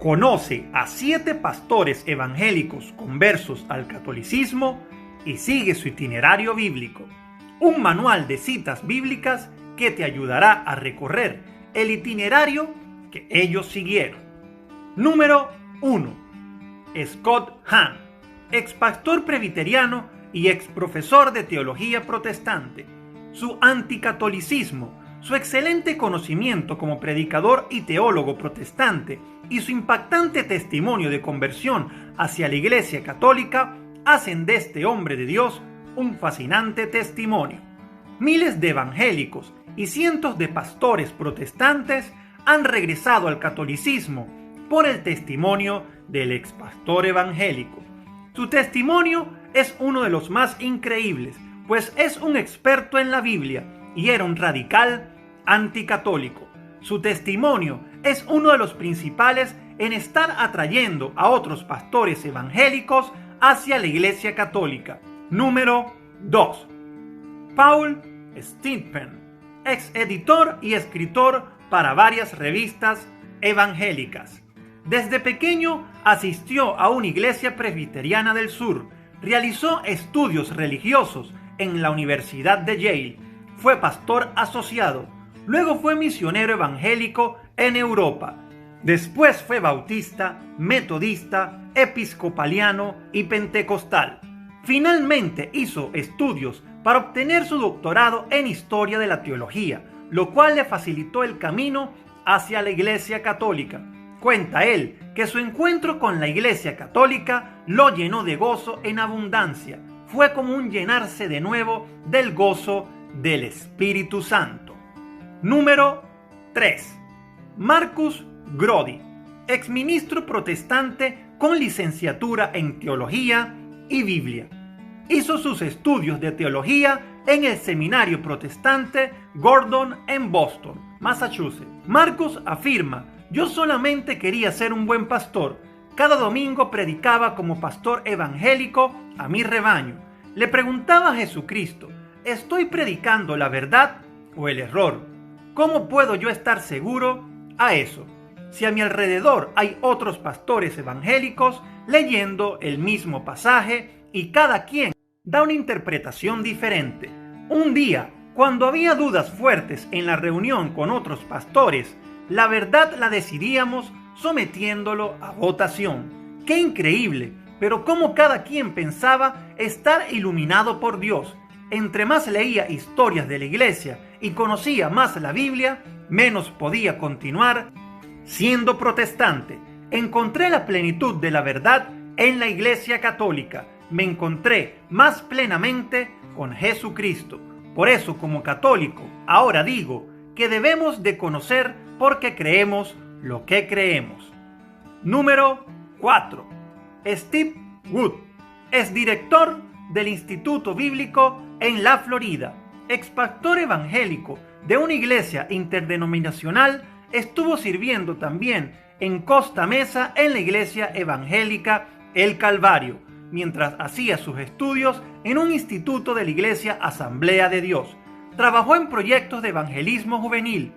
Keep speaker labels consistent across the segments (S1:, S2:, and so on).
S1: Conoce a 7 pastores evangélicos conversos al catolicismo y sigue su itinerario bíblico. Un manual de citas bíblicas que te ayudará a recorrer el itinerario que ellos siguieron. Número 1. Scott Hahn, ex pastor presbiteriano y ex profesor de teología protestante. Su anticatolicismo, su excelente conocimiento como predicador y teólogo protestante y su impactante testimonio de conversión hacia la Iglesia Católica hacen de este hombre de Dios un fascinante testimonio. Miles de evangélicos y cientos de pastores protestantes han regresado al catolicismo por el testimonio del ex pastor evangélico. Su testimonio es uno de los más increíbles, pues es un experto en la Biblia y era un radical anticatólico. Su testimonio es uno de los principales en estar atrayendo a otros pastores evangélicos hacia la Iglesia Católica. Número 2. Paul Stephen, ex editor y escritor para varias revistas evangélicas. Desde pequeño asistió a una iglesia presbiteriana del sur, realizó estudios religiosos en la Universidad de Yale, fue pastor asociado, luego fue misionero evangélico en Europa, después fue bautista, metodista, episcopaliano y pentecostal. Finalmente hizo estudios para obtener su doctorado en Historia de la Teología, lo cual le facilitó el camino hacia la Iglesia Católica. Cuenta él que su encuentro con la Iglesia Católica lo llenó de gozo en abundancia. Fue como un llenarse de nuevo del gozo del Espíritu Santo. Número 3. Marcus Grody, exministro protestante con licenciatura en Teología y Biblia. Hizo sus estudios de teología en el seminario protestante Gordon en Boston, Massachusetts. Marcus afirma: yo solamente quería ser un buen pastor. Cada domingo predicaba como pastor evangélico a mi rebaño. Le preguntaba a Jesucristo: ¿estoy predicando la verdad o el error? ¿Cómo puedo yo estar seguro a eso? Si a mi alrededor hay otros pastores evangélicos leyendo el mismo pasaje y cada quien da una interpretación diferente. Un día, cuando había dudas fuertes en la reunión con otros pastores, la verdad la decidíamos sometiéndolo a votación. ¡Qué increíble! Pero cómo cada quien pensaba estar iluminado por Dios. Entre más leía historias de la iglesia y conocía más la Biblia, menos podía continuar siendo protestante. Encontré la plenitud de la verdad en la Iglesia Católica. Me encontré más plenamente con Jesucristo. Por eso, como católico, ahora digo que debemos de conocer porque creemos lo que creemos. Número 4. Steve Wood, exdirector del Instituto Bíblico en la Florida, expastor evangélico de una iglesia interdenominacional. Estuvo sirviendo también en Costa Mesa en la iglesia evangélica El Calvario, mientras hacía sus estudios en un instituto de la iglesia Asamblea de Dios. Trabajó en proyectos de evangelismo juvenil,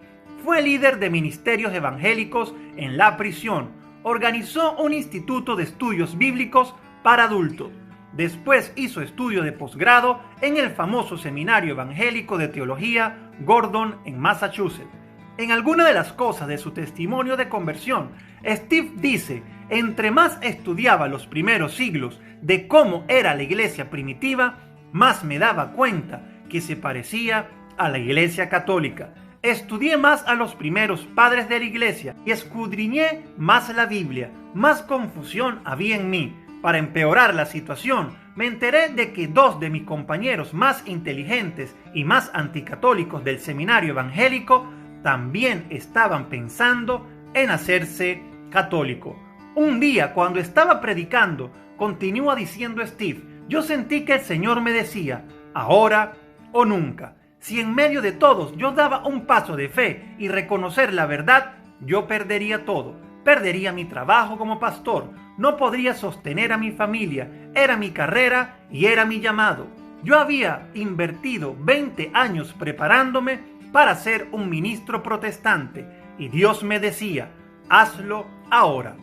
S1: fue líder de ministerios evangélicos en la prisión, organizó un instituto de estudios bíblicos para adultos. Después hizo estudio de posgrado en el famoso Seminario Evangélico de Teología Gordon en Massachusetts. En alguna de las cosas de su testimonio de conversión, Steve dice: entre más estudiaba los primeros siglos de cómo era la iglesia primitiva, más me daba cuenta que se parecía a la iglesia católica. Estudié más a los primeros padres de la iglesia y escudriñé más la Biblia. Más confusión había en mí. Para empeorar la situación, me enteré de que 2 de mis compañeros más inteligentes y más anticatólicos del seminario evangélico también estaban pensando en hacerse católico. Un día, cuando estaba predicando, continúa diciendo Steve, yo sentí que el Señor me decía, ahora o nunca. Si en medio de todos yo daba un paso de fe y reconocer la verdad, yo perdería todo. Perdería mi trabajo como pastor, no podría sostener a mi familia, era mi carrera y era mi llamado. Yo había invertido 20 años preparándome para ser un ministro protestante y Dios me decía, hazlo ahora.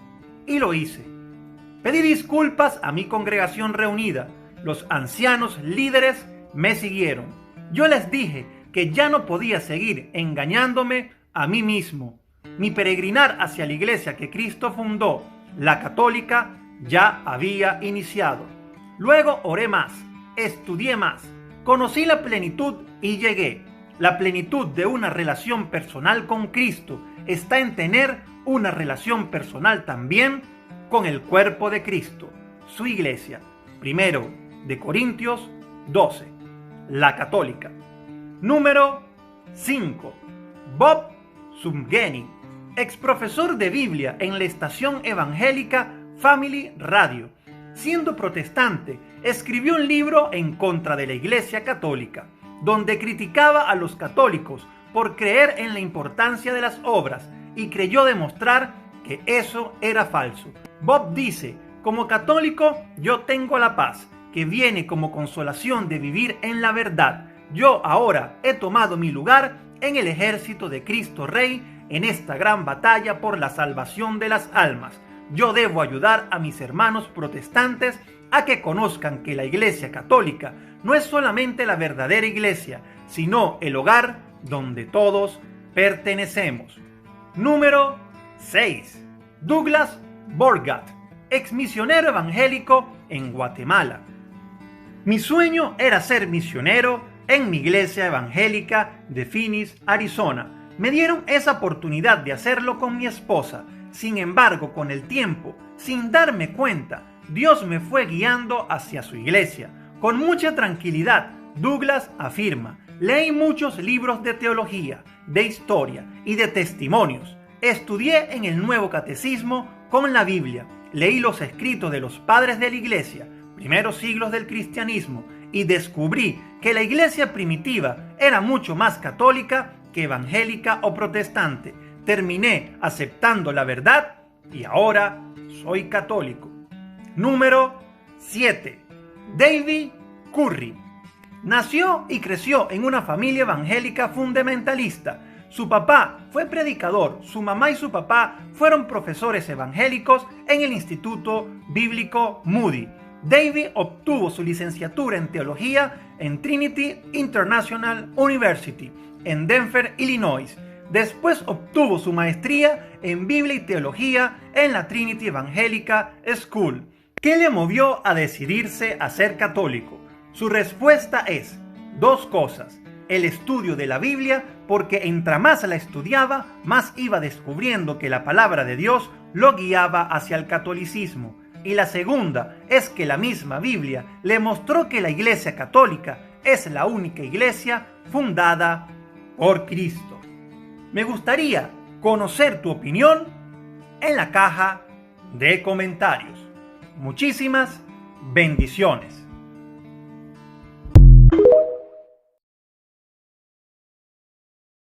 S1: y lo hice. Pedí disculpas a mi congregación reunida. Los ancianos líderes me siguieron. Yo les dije que ya no podía seguir engañándome a mí mismo. Mi peregrinar hacia la iglesia que Cristo fundó, la católica, ya había iniciado. Luego oré más, estudié más, conocí la plenitud y llegué. La plenitud de una relación personal con Cristo está en tener una relación personal también con el cuerpo de Cristo, su iglesia. 1 de Corintios 12, la católica. Número 5. Bob Zumgeni, ex profesor de Biblia en la estación evangélica Family Radio. Siendo protestante, escribió un libro en contra de la Iglesia Católica, donde criticaba a los católicos por creer en la importancia de las obras y creyó demostrar que eso era falso. Bob dice: como católico, yo tengo la paz, que viene como consolación de vivir en la verdad. Yo ahora he tomado mi lugar en el ejército de Cristo Rey en esta gran batalla por la salvación de las almas. Yo debo ayudar a mis hermanos protestantes a que conozcan que la Iglesia Católica no es solamente la verdadera iglesia, sino el hogar donde todos pertenecemos. Número 6. Douglas Borgat, ex misionero evangélico en Guatemala. Mi sueño era ser misionero en mi iglesia evangélica de Phoenix, Arizona. Me dieron esa oportunidad de hacerlo con mi esposa. Sin embargo, con el tiempo, sin darme cuenta, Dios me fue guiando hacia su iglesia. Con mucha tranquilidad, Douglas afirma: leí muchos libros de teología, de historia y de testimonios. Estudié en el Nuevo Catecismo con la Biblia. Leí los escritos de los padres de la iglesia, primeros siglos del cristianismo, y descubrí que la iglesia primitiva era mucho más católica que evangélica o protestante. Terminé aceptando la verdad y ahora soy católico. Número 7. David Curry. Nació y creció en una familia evangélica fundamentalista. Su papá fue predicador, su mamá y su papá fueron profesores evangélicos en el Instituto Bíblico Moody. David obtuvo su licenciatura en teología en Trinity International University en Denver, Illinois. Después obtuvo su maestría en Biblia y Teología en la Trinity Evangelical School. ¿Qué le movió a decidirse a ser católico? Su respuesta es 2 cosas. El estudio de la Biblia, porque entre más la estudiaba, más iba descubriendo que la palabra de Dios lo guiaba hacia el catolicismo. Y la segunda es que la misma Biblia le mostró que la Iglesia Católica es la única iglesia fundada por Cristo. Me gustaría conocer tu opinión en la caja de comentarios. Muchísimas bendiciones.